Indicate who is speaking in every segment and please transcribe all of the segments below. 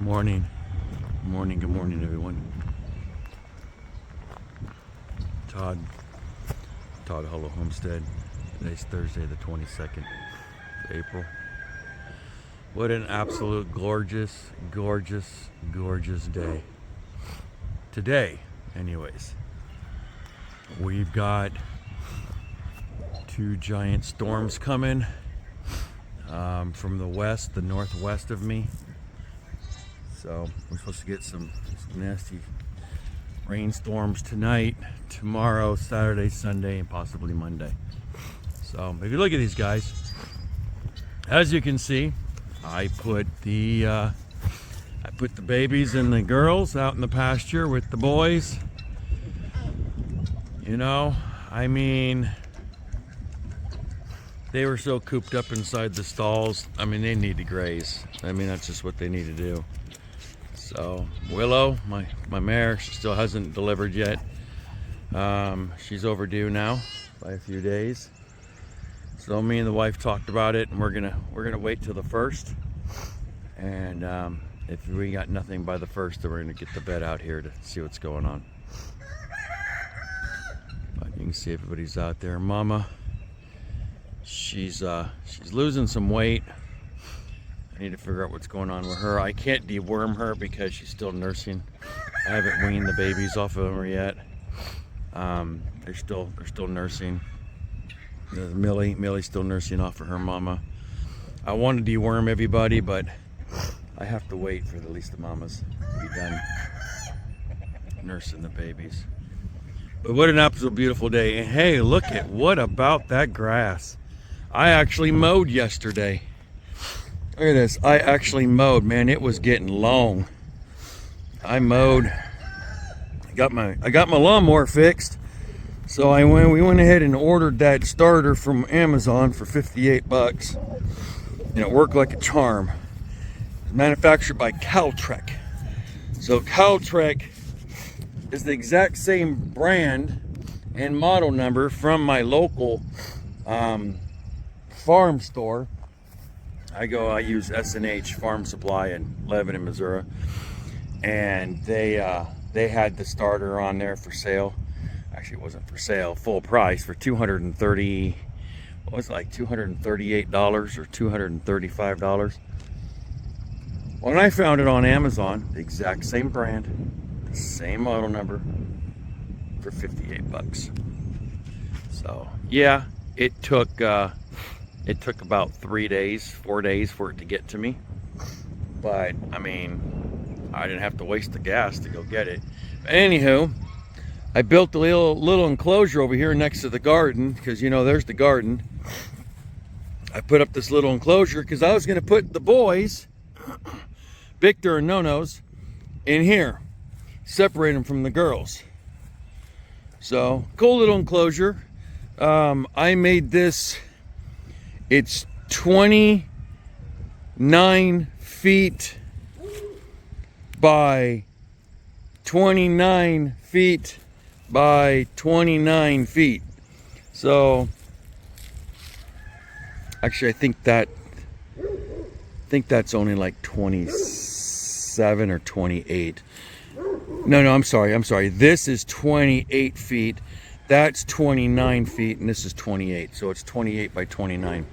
Speaker 1: morning. Good morning, everyone. Todd Hollow Homestead. Today's Thursday, the 22nd of April. What an absolute gorgeous day. Today, anyways. We've got two giant storms coming from the west, the northwest of me. So we're supposed to get some nasty rainstorms tonight, tomorrow, Saturday, Sunday, and possibly Monday. So if you look at these guys, as you can see, I put the babies and the girls out in the pasture with the boys. You know, I mean, they were so cooped up inside the stalls. I mean, they need to graze. I mean, that's just what they need to do. So Willow, my mare, she still hasn't delivered yet. She's overdue now by a few days. So me and the wife talked about it, and we're gonna wait till the 1st. And if we got nothing by the 1st, then we're gonna get the vet out here to see what's going on. But you can see everybody's out there. Mama, she's losing some weight. I need to figure out what's going on with her. I can't deworm her because she's still nursing. I haven't weaned the babies off of her yet. They're still nursing. Millie's still nursing off of her mama. I want to deworm everybody, but I have to wait for at least the mamas to be done nursing the babies. But what an absolute beautiful day. And hey, look at what about that grass. I actually mowed yesterday. Look at this. I actually mowed, man. It was getting long. I mowed. I got my lawnmower fixed. So we went ahead and ordered that starter from Amazon for $58. And it worked like a charm. It's manufactured by Caltrek. So Caltrek is the exact same brand and model number from my local farm store. I use S&H Farm Supply in Lebanon, Missouri, and they had the starter on there for sale. Actually, it wasn't for sale, full price for $238 or $235. When I found it on Amazon, the exact same brand, the same model number, for $58. So yeah, it took about 4 days for it to get to me. But I mean, I didn't have to waste the gas to go get it. Anywho, I built a little enclosure over here next to the garden, because you know there's the garden. I put up this little enclosure because I was going to put the boys, Victor and Nonos, in here, separate them from the girls. So cool little enclosure. I made this. It's 29 feet by 29 feet by 29 feet. So actually I think that's only like 27 or 28. No, I'm sorry. This is 28 feet. That's 29 feet, and this is 28. So it's 28 by 29.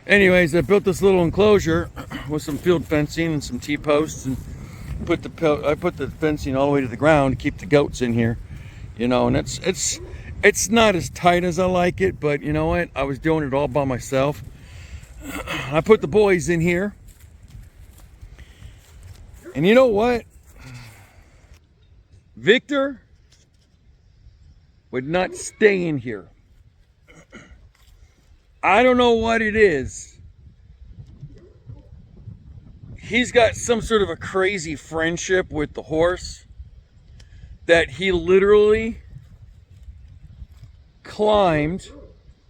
Speaker 1: Anyways, I built this little enclosure with some field fencing and some T-posts, and I put the fencing all the way to the ground to keep the goats in here. You know, and it's not as tight as I like it, but you know what? I was doing it all by myself. I put the boys in here. And you know what? Victor would not stay in here. I don't know what it is. He's got some sort of a crazy friendship with the horse that he literally climbed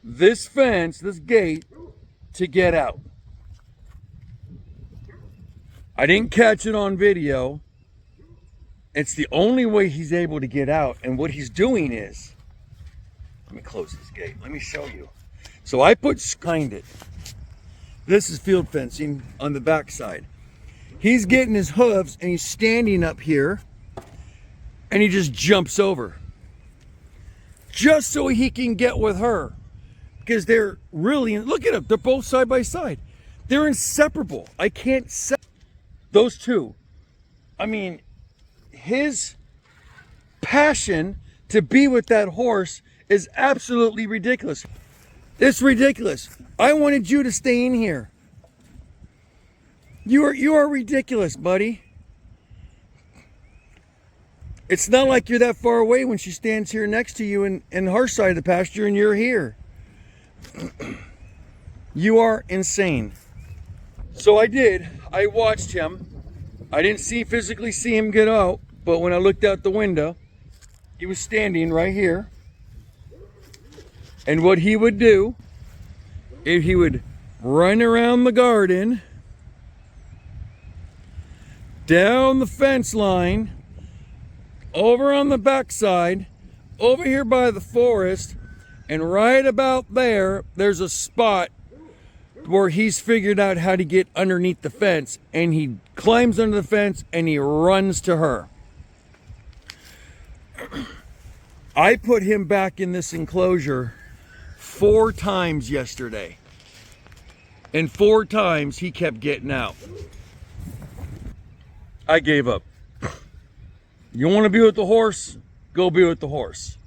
Speaker 1: this fence, this gate, to get out. I didn't catch it on video. It's the only way he's able to get out. And what he's doing is, let me close this gate. Let me show you. So I behind it. This is field fencing on the back side. He's getting his hooves and he's standing up here and he just jumps over. Just so he can get with her. Because they're really, look at them, they're both side by side. They're inseparable. I can't those two. I mean, his passion to be with that horse is absolutely ridiculous. It's ridiculous. I wanted you to stay in here. You are ridiculous, buddy. It's not like you're that far away when she stands here next to you in her side of the pasture and you're here. You are insane. So I watched him. I didn't physically see him get out, but when I looked out the window, he was standing right here. And what he would do, if he would run around the garden, down the fence line, over on the backside, over here by the forest, and right about there, there's a spot where he's figured out how to get underneath the fence, and he climbs under the fence and he runs to her. I put him back in this enclosure 4 times yesterday, and 4 times he kept getting out. I gave up. You want to be with the horse? Go be with the horse.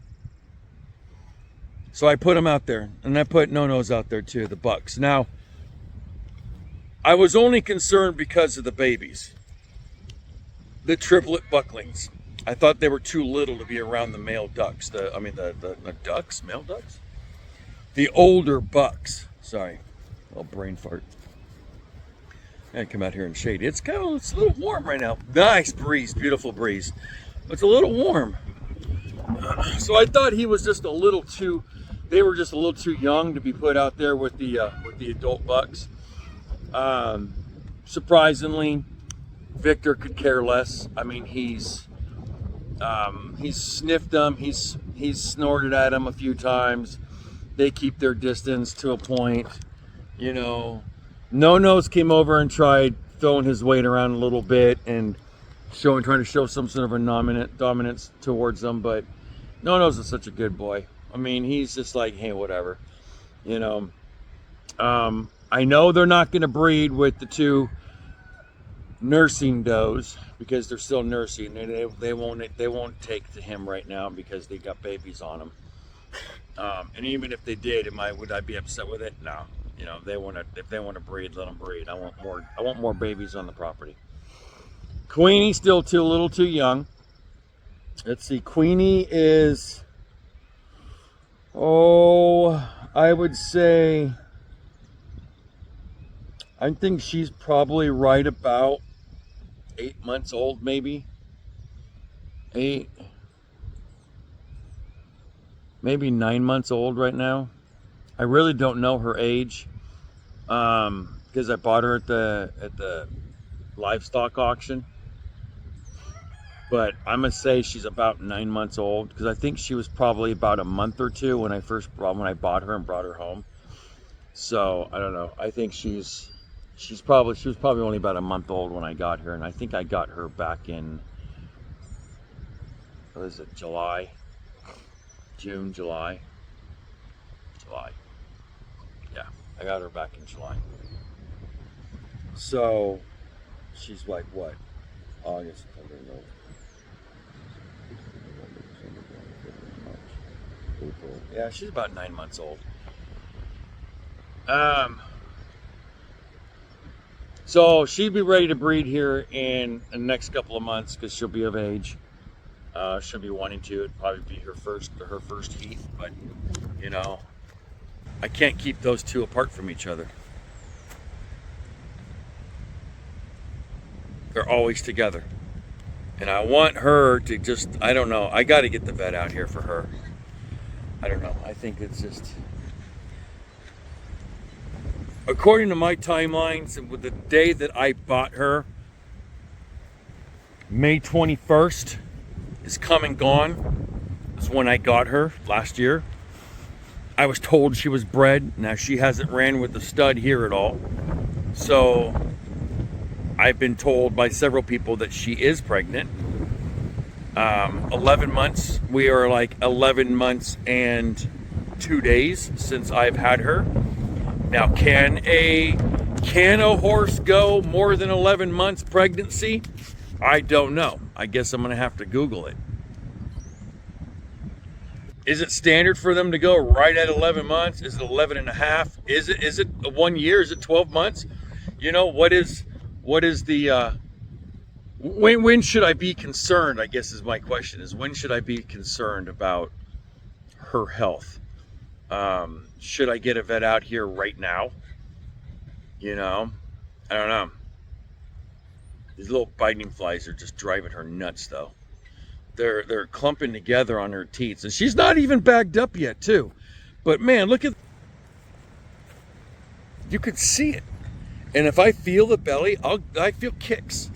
Speaker 1: So I put him out there, and I put No-Nos out there too, the bucks. Now, I was only concerned because of the babies, the triplet bucklings. I thought they were too little to be around the male ducks. The ducks, male ducks? The older bucks. Sorry, a little brain fart. I come out here and shade. It's a little warm right now. Nice breeze, beautiful breeze. It's a little warm. So I thought he was just a little too. They were just a little too young to be put out there with the adult bucks. Surprisingly, Victor could care less. I mean, he's sniffed them. He's snorted at them a few times. They keep their distance to a point, you know. No-Nos came over and tried throwing his weight around a little bit and trying to show some sort of a dominance towards them, but No-Nos is such a good boy. I mean, he's just like, hey, whatever, you know. I know they're not going to breed with the 2 nursing does because they're still nursing. They won't take to him right now because they got babies on them. And even if they did, would I be upset with it? No. You know, if they want to breed, let them breed. I want more babies on the property. Queenie's still a little too young. Let's see, Queenie is, I would say, I think she's probably right about 8 months old, maybe. 8, maybe 9 months old right now. I really don't know her age because I bought her at the livestock auction. But I'm gonna say she's about 9 months old because I think she was probably about a month or 2 when I bought her and brought her home. So I don't know. I think she was probably only about a month old when I got her, and I think I got her back in, what is it, July, July. Yeah, I got her back in July. So she's like what? August, September, November, December, January, March, April. Yeah, she's about 9 months old. So she'd be ready to breed here in the next couple of months because she'll be of age. She'll be wanting to. It'd probably be her first heat, but you know, I can't keep those 2 apart from each other. They're always together. And I want her to just, I don't know, I got to get the vet out here for her. I don't know. I think it's just, according to my timelines, and with the day that I bought her, May 21st is come and gone. Is when I got her last year. I was told she was bred. Now she hasn't ran with the stud here at all. So I've been told by several people that she is pregnant. 11 months. We are like 11 months and 2 days since I've had her. Now, can a horse go more than 11 months pregnancy? I don't know. I guess I'm gonna have to Google it. Is it standard for them to go right at 11 months? Is it 11 and a half? Is it 1 year? Is it 12 months? You know, what is the, when should I be concerned, I guess is my question, is when should I be concerned about her health? Should I get a vet out here right now? You know, I don't know. These little biting flies are just driving her nuts, though. They're clumping together on her teats, and she's not even bagged up yet, too. But man, look at, you could see it. And if I feel the belly, I feel kicks.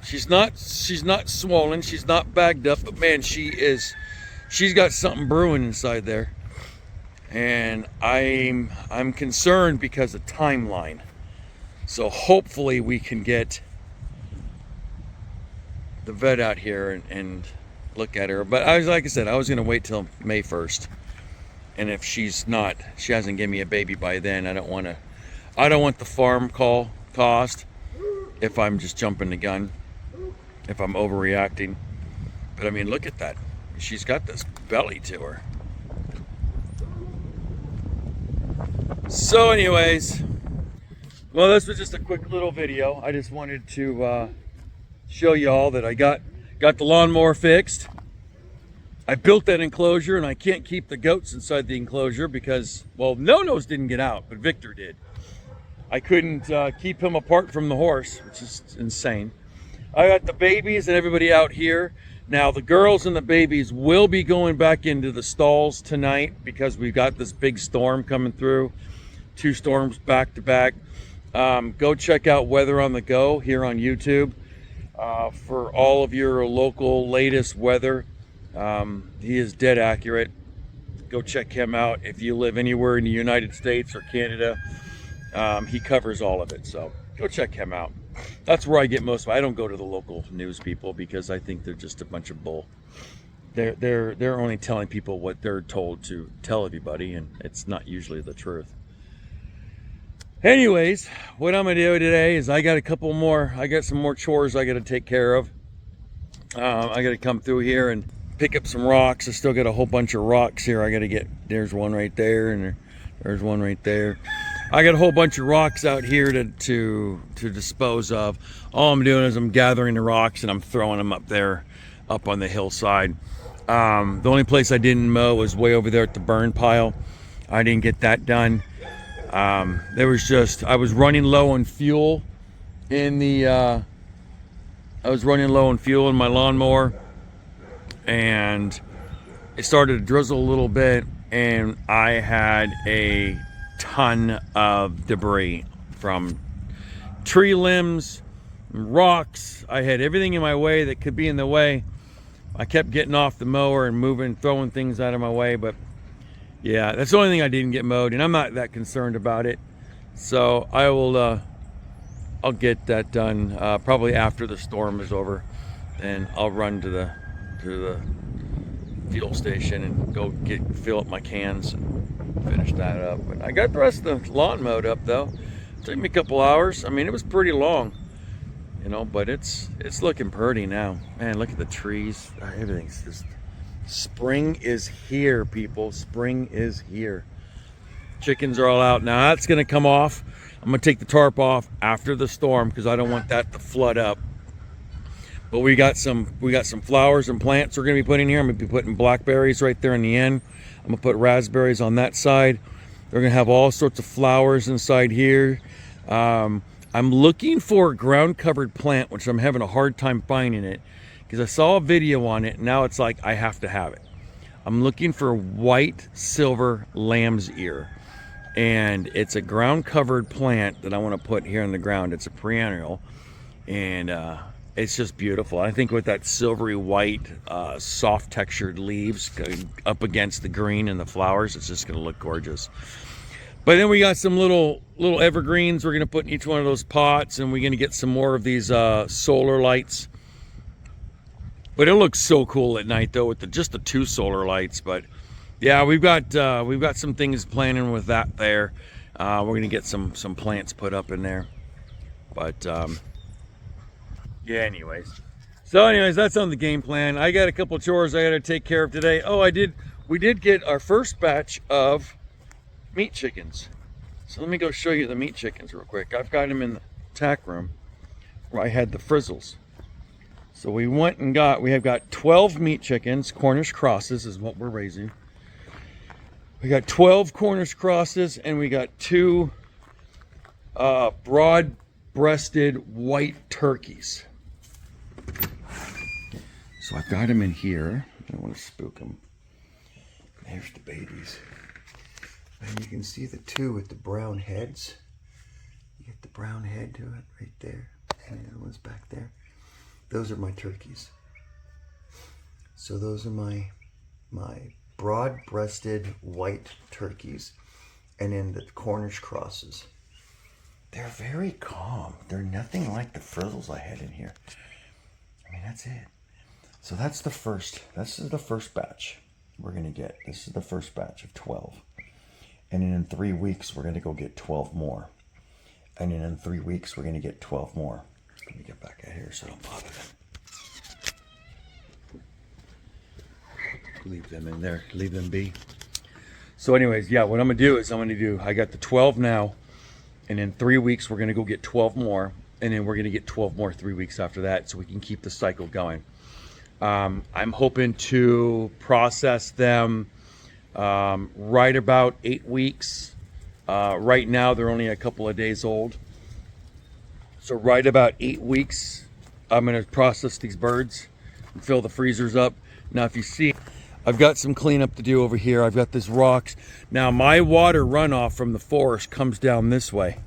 Speaker 1: She's not swollen, she's not bagged up, but man, she's got something brewing inside there. And I'm concerned because of timeline. So hopefully we can get the vet out here and look at her. But like I said, I was gonna wait till May 1st. And if she hasn't given me a baby by then, I don't want the farm call cost if I'm just jumping the gun, if I'm overreacting. But I mean, look at that. She's got this belly to her. So anyways, well, this was just a quick little video. I just wanted to show y'all that I got the lawnmower fixed. I built that enclosure, and I can't keep the goats inside the enclosure because, well, No-Nose didn't get out, but Victor did. I couldn't keep him apart from the horse, which is insane. I got the babies and everybody out here. Now, the girls and the babies will be going back into the stalls tonight because we've got this big storm coming through. 2 storms back to back. Go check out Weather on the Go here on YouTube for all of your local latest weather. He is dead accurate. Go check him out if you live anywhere in the United States or Canada. He covers all of it, so go check him out. That's where I get most of it. I don't go to the local news people because I think they're just a bunch of bull. They're only telling people what they're told to tell everybody, and it's not usually the truth. Anyways, what I'm gonna do today is I got some more chores I gotta take care of. I gotta come through here and pick up some rocks. I still got a whole bunch of rocks here I gotta get. There's one right there, and there's one right there. I got a whole bunch of rocks out here to dispose of. All I'm doing is I'm gathering the rocks and I'm throwing them up there, up on the hillside. The only place I didn't mow was way over there at the burn pile. I didn't get that done. I was running low on fuel in my lawnmower, and it started to drizzle a little bit, and I had a ton of debris from tree limbs, rocks. I had everything in my way that could be in the way. I kept getting off the mower and throwing things out of my way, but yeah, that's the only thing I didn't get mowed, and I'm not that concerned about it. So I'll get that done probably after the storm is over, and I'll run to the fuel station and go fill up my cans and finish that up. But I got the rest of the lawn mowed up though. It took me a couple hours. I mean, it was pretty long, you know, but it's looking pretty now. Man, look at the trees. Everything's just, spring is here, people. Spring is here. Chickens are all out now. That's gonna come off. I'm gonna take the tarp off after the storm because I don't want that to flood up. But we got some flowers and plants we're gonna be putting here. I'm gonna be putting blackberries right there in the end. I'm gonna put raspberries on that side. They're gonna have all sorts of flowers inside here. I'm looking for a ground covered plant, which I'm having a hard time finding it because I saw a video on it and now it's like I have to have it. I'm looking for white silver lamb's ear, and it's a ground covered plant that I want to put here in the ground. It's a perennial, and it's just beautiful. I think with that silvery white, soft textured leaves up against the green and the flowers, it's just gonna look gorgeous. But then we got some little evergreens we're gonna put in each one of those pots, and we're gonna get some more of these solar lights. But it looks so cool at night though with just the 2 solar lights. But yeah, we've got some things planning with that there. We're gonna get some plants put up in there. But yeah, anyways. So anyways, that's on the game plan. I got a couple chores I gotta take care of today. Oh, we did get our first batch of meat chickens. So let me go show you the meat chickens real quick. I've got them in the tack room where I had the frizzles. So we went and we have got 12 meat chickens. Cornish crosses is what we're raising. We got 12 Cornish crosses, and we got 2 broad-breasted white turkeys. So I've got them in here. I don't want to spook them. There's the babies. And you can see the 2 with the brown heads. You get the brown head to it right there. And the other one's back there. Those are my turkeys. So those are my broad-breasted white turkeys. And then the Cornish crosses. They're very calm. They're nothing like the frizzles I had in here. I mean, that's it. So that's the first. This is the first batch we're going to get. This is the first batch of 12. And then in 3 weeks, we're going to go get 12 more. And then in 3 weeks, we're going to get 12 more. Let me get back out here so I don't bother them. Leave them in there. Leave them be. So anyways, yeah, what I'm going to do is I got the 12 now. And in 3 weeks, we're going to go get 12 more. And then we're going to get 12 more 3 weeks after that so we can keep the cycle going. I'm hoping to process them right about 8 weeks. Right now, they're only a couple of days old. So right about 8 weeks, I'm going to process these birds and fill the freezers up. Now, if you see, I've got some cleanup to do over here. I've got this rocks. Now, my water runoff from the forest comes down this way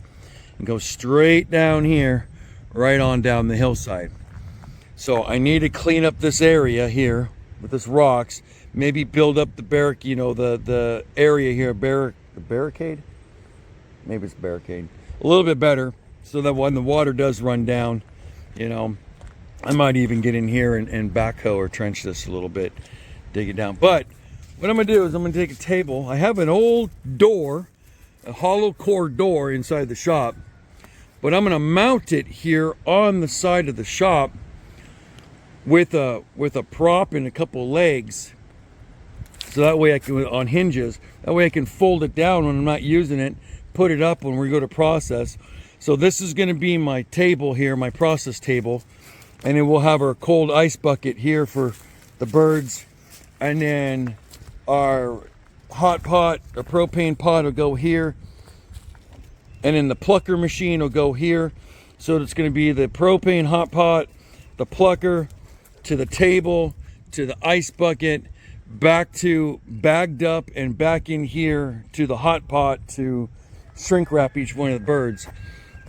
Speaker 1: and goes straight down here, right on down the hillside. So I need to clean up this area here with this rocks. Maybe build up the the area here, the barricade? Maybe it's barricade. A little bit better, so that when the water does run down, I might even get in here and backhoe or trench this a little bit, dig it down. But what I'm gonna do is I'm gonna take a table. I have an old door, a hollow core door inside the shop, but I'm gonna mount it here on the side of the shop with a prop and a couple legs, so that way I can, on hinges, that way I can fold it down when I'm not using it, put it up when we go to process. So this is going to be my table here, my process table, and then we'll have our cold ice bucket here for the birds, and then our hot pot, a propane pot will go here, and then the plucker machine will go here. So it's going to be the propane hot pot, the plucker, to the table, to the ice bucket, back to bagged up and back in here to the hot pot to shrink wrap each one of the birds.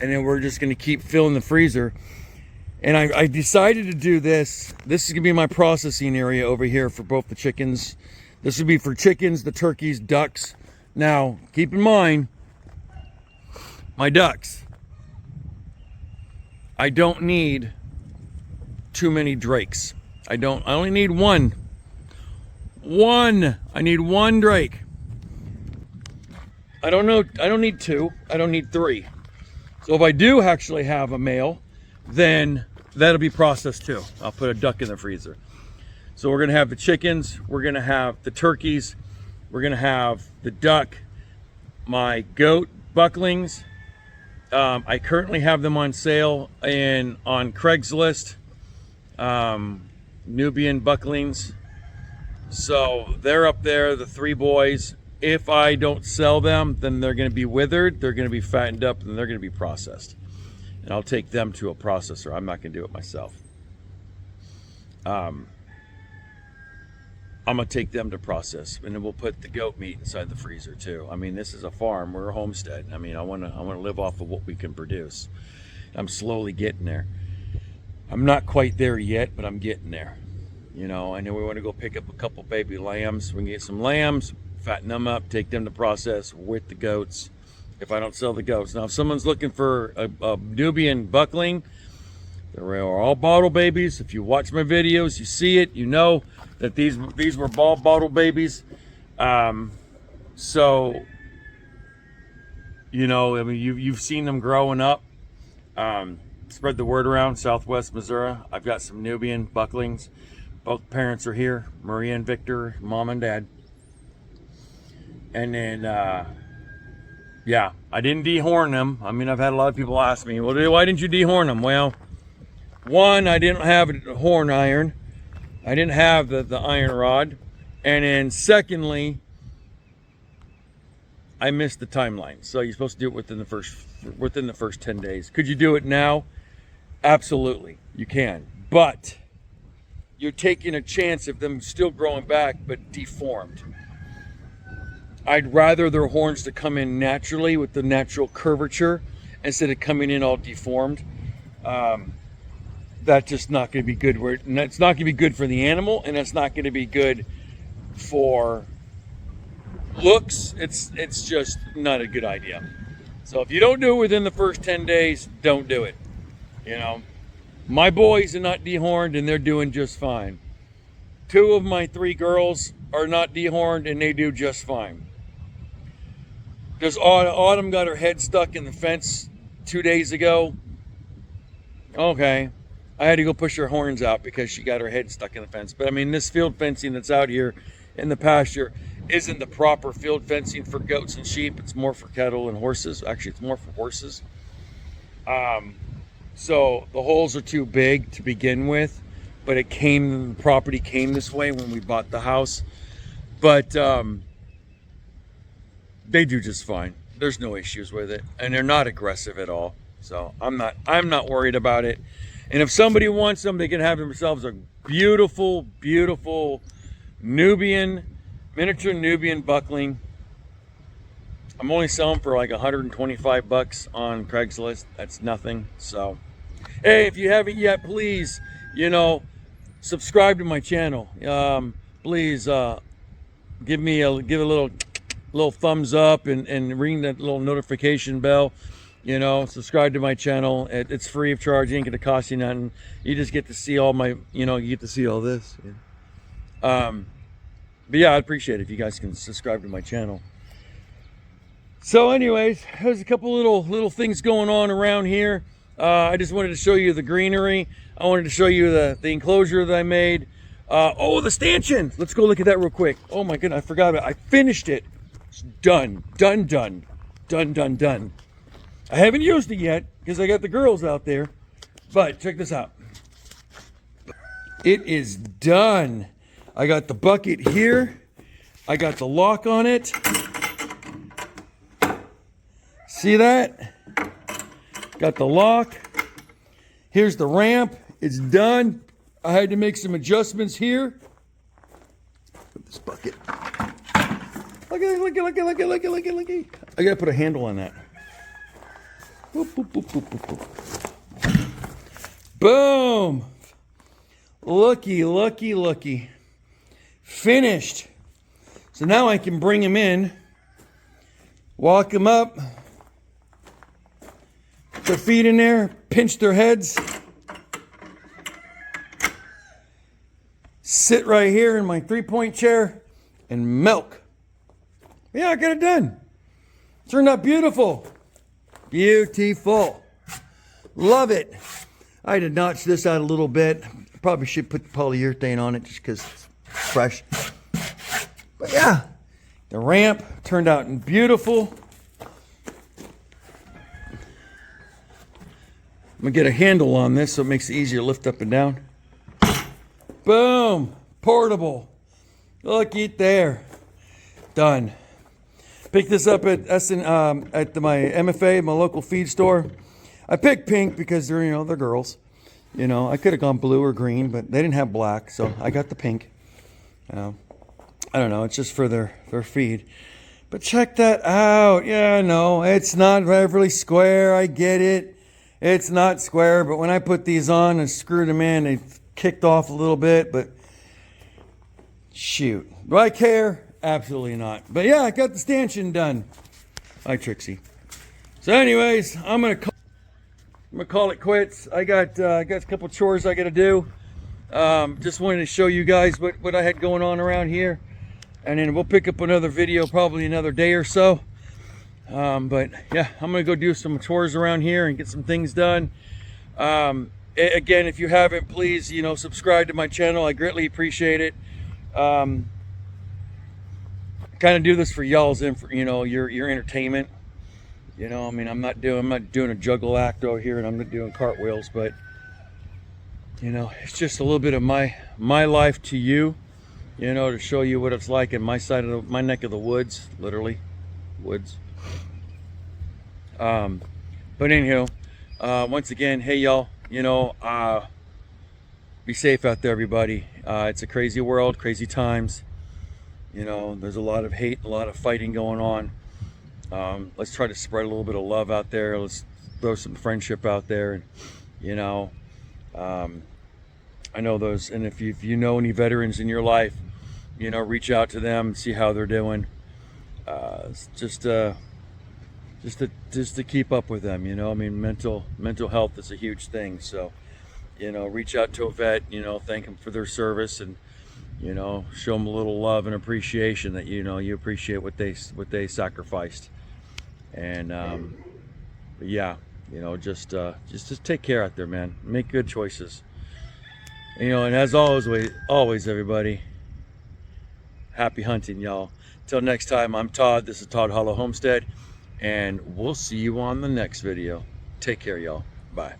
Speaker 1: And then we're just going to keep filling the freezer. And I decided to do this. This is going to be my processing area over here for both the chickens. This would be for chickens, the turkeys, ducks. Now, keep in mind, my ducks, I don't need too many drakes. I only need one. I need one drake. I don't need 2. I don't need 3. So if I do actually have a male, then that'll be processed too. I'll put a duck in the freezer. So we're gonna have the chickens, we're gonna have the turkeys, we're gonna have the duck, my goat bucklings. I currently have them on sale on Craigslist. Nubian bucklings. So they're up there, the 3 boys. If I don't sell them, then they're going to be withered, they're going to be fattened up, and they're going to be processed. And I'll take them to a processor. I'm not going to do it myself. I'm going to take them to process, and then we'll put the goat meat inside the freezer too. I mean, this is a farm, we're a homestead. I mean, I want to live off of what we can produce. I'm slowly getting there. I'm not quite there yet, but I'm getting there. And then we want to go pick up a couple baby lambs. We can get some lambs, fatten them up, take them to process with the goats. if I don't sell the goats. Now, if someone's looking for a Nubian buckling, they're all bottle babies. If you watch my videos, you see it. You know that these were bottle babies. So, you know, I mean, you've seen them growing up. Spread the word around Southwest Missouri. I've got some Nubian bucklings. Both parents are here, Maria and Victor, mom and dad. And then, yeah, I didn't dehorn them. I mean, I've had a lot of people ask me, well, why didn't you dehorn them? Well, one, I didn't have a horn iron. I didn't have the iron rod. And then secondly, I missed the timeline. So you're supposed to do it within the first 10 days. Could you do it now? Absolutely, you can. But you're taking a chance of them still growing back, but deformed. I'd rather their horns to come in naturally with the natural curvature instead of coming in all deformed. That's just not going to be good. It's not going to be good for the animal, and it's not going to be good for looks. It's just not a good idea. So if you don't do it within the first 10 days, don't do it. You know, my boys are not dehorned, and they're doing just fine. 2 of my 3 girls are not dehorned, and they do just fine. Because Autumn got her head stuck in the fence 2 days ago. Okay. I had to go push her horns out because she got her head stuck in the fence. But I mean, this field fencing that's out here in the pasture isn't the proper field fencing for goats and sheep. It's more for cattle and horses. Actually, it's more for horses. So the holes are too big to begin with, but the property came this way when we bought the house. But they do just fine. There's no issues with it, and they're not aggressive at all. So I'm not worried about it. And if somebody wants them, they can have themselves a beautiful, beautiful miniature Nubian buckling. I'm only selling for like $125 on Craigslist. That's nothing. So, hey, if you haven't yet, please, subscribe to my channel. Please give a little thumbs up and ring that little notification bell. Subscribe to my channel. It's free of charge. It ain't gonna cost you nothing. You just get to see all my, you get to see all this. But yeah, I'd appreciate it if you guys can subscribe to my channel. So anyways, there's a couple little things going on around here. I just wanted to show you the greenery. I wanted to show you the enclosure that I made. The stanchion. Let's go look at that real quick. Oh my goodness, I forgot about it. I finished it. It's done. Done. I haven't used it yet because I got the girls out there, but check this out. It is done. I got the bucket here. I got the lock on it. See that? Got the lock. Here's the ramp. It's done. I had to make some adjustments here. Put this bucket. Look at. I gotta put a handle on that. Boop, boop, boop, boop, boop, boop. Boom! Looky. Finished. So now I can bring them in, walk them up, put their feet in there, pinch their heads, sit right here in my 3-point chair, and milk. Yeah, I got it done. Turned out beautiful. Beautiful. Love it. I had to notch this out a little bit. Probably should put polyurethane on it just because it's fresh. But yeah, the ramp turned out beautiful. I'm going to get a handle on this so it makes it easier to lift up and down. Boom. Portable. Looky there. Done. Picked this up at my MFA, my local feed store. I picked pink because they're girls. I could have gone blue or green, but they didn't have black, so I got the pink. I don't know. It's just for their feed. But check that out. Yeah, no, it's not really square. I get it. It's not square, but when I put these on and screwed them in, they kicked off a little bit. But shoot, do I care? Absolutely not. But yeah, I got the stanchion done. Hi, Trixie. So anyways, I'm gonna call it quits. I got a couple chores I gotta do. Just wanted to show you guys what I had going on around here, and then we'll pick up another video probably another day or so. But yeah, I'm gonna go do some chores around here and get some things done. Again, if you haven't, please, subscribe to my channel. I greatly appreciate it. Kind of do this for y'all's your entertainment. I mean, I'm not doing a juggle act over here, and I'm not doing cartwheels, but it's just a little bit of my life to you, to show you what it's like in my side of my neck of the woods, literally woods. But anyhow, once again, hey y'all, be safe out there, everybody. It's a crazy world, crazy times. There's a lot of hate, a lot of fighting going on. Let's try to spread a little bit of love out there. Let's throw some friendship out there. And, I know those, and if you know any veterans in your life, reach out to them, see how they're doing. Just to keep up with them. I mean, mental health is a huge thing. So, reach out to a vet. Thank them for their service, and show them a little love and appreciation that you appreciate what they sacrificed. And but yeah, just take care out there, man. Make good choices. And as always, everybody, happy hunting, y'all. Till next time, I'm Todd. This is Todd Hollow Homestead, and we'll see you on the next video. Take care, y'all. Bye.